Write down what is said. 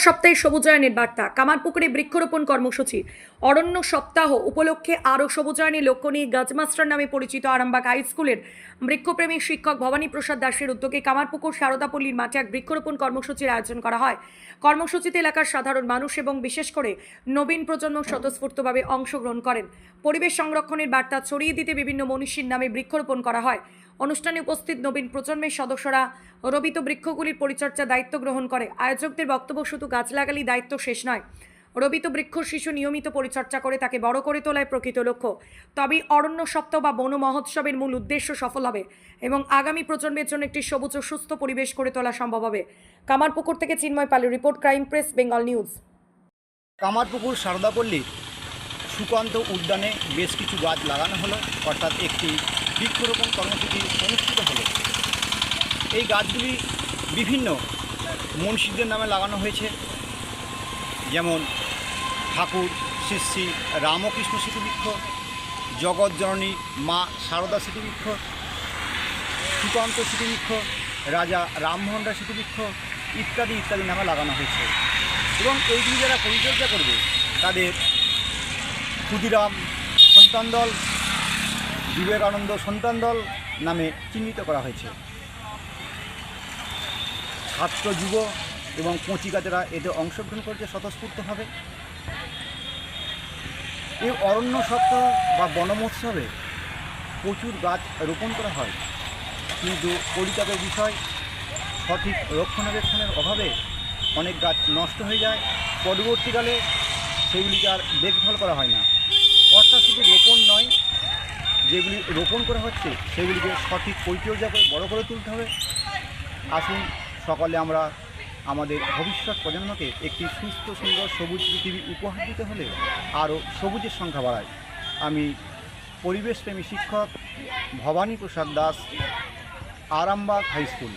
সপ্তাহে সবুজায়নের বার্তা। কামারপুকুরে বৃক্ষরোপণ কর্মসূচি। অরণ্য সপ্তাহ উপলক্ষে আরও সবুজায়নের লক্ষ্য নিয়ে গাছমাস্টার নামে পরিচিত আরামবাগ হাই স্কুলের বৃক্ষপ্রেমী শিক্ষক ভবানী প্রসাদ দাসের উদ্যোগে কামারপুকুর শারদাপল্লীর মাঠে এক বৃক্ষরোপণ কর্মসূচির আয়োজন করা হয়। কর্মসূচিতে এলাকার সাধারণ মানুষ এবং বিশেষ করে নবীন প্রজন্ম স্বতঃস্ফূর্তভাবে অংশগ্রহণ করেন। পরিবেশ সংরক্ষণের বার্তা ছড়িয়ে দিতে বিভিন্ন মনীষীর নামে বৃক্ষরোপণ করা হয়। অনুষ্ঠানে উপস্থিত নবীন প্রজন্মের সদস্যরা রোপিত বৃক্ষগুলির পরিচর্যা দায়িত্ব গ্রহণ করে। আয়োজকদের বক্তব্য, শুধু গাছ লাগালেই দায়িত্ব শেষ নয়, রোপিত বৃক্ষ শিশু নিয়মিত পরিচর্যা করে তাকে বড় করে তোলায় প্রকৃত লক্ষ্য। তবেই অরণ্য সপ্তাহ বা বন মহোৎসবের মূল উদ্দেশ্য সফল হবে এবং আগামী প্রজন্মের জন্য একটি সবুজ ও সুস্থ পরিবেশ করে তোলা সম্ভব হবে। কামারপুকুর থেকে চিন্ময় পালের report, crime press, Bengal news. Kamarpukur শারদাপল্লীর সুকান্ত উদ্যানে বেশ কিছু গাছ লাগানো হলো, অর্থাৎ একটি বৃক্ষরোপণ কর্মসূচি অনুষ্ঠিত হলো। এই গাছগুলি বিভিন্ন মনীষীদের নামে লাগানো হয়েছে, যেমন ঠাকুর শ্রী শ্রী রামকৃষ্ণ স্মৃতিবৃক্ষ, জগৎজননী মা শারদা স্মৃতিবৃক্ষ, সুকান্ত স্মৃতিবৃক্ষ, রাজা রামমোহন রায় স্মৃতিবৃক্ষ ইত্যাদি ইত্যাদি নামে লাগানো হয়েছে। এবং এইগুলি যারা পরিচর্যা করবে তাদের ক্ষুদিরাম সন্তান দল, বিবেকানন্দ সন্তান দল নামে চিহ্নিত করা হয়েছে। ছাত্র, যুব এবং কচিকাচারা এতে অংশগ্রহণ করতে স্বতঃস্ফূর্তভাবে। এই অরণ্য সপ্তাহ বা বন মহোৎসবে প্রচুর গাছ রোপণ করা হয়, কিন্তু পরিতাপের বিষয়, সঠিক রক্ষণাবেক্ষণের অভাবে অনেক গাছ নষ্ট হয়ে যায়। পরবর্তীকালে সেগুলিকে আর দেখভাল করা হয় না। অর্থাৎ শুধু রোপণ নয়, যেগুলি রোপণ করা হচ্ছে সেগুলিকে সঠিক পরিচর্যা করে বড় করে তুলতে হবে। আসুন সকালে আমরা আমাদের ভবিষ্যৎ প্রজন্মকে একটি সুস্থ, সুন্দর, সবুজ পৃথিবী উপহার দিতে হলে আরও সবুজের সংখ্যা বাড়াই। আমি পরিবেশপ্রেমী শিক্ষক ভবানী প্রসাদ দাস, আরামবাগ হাই স্কুল।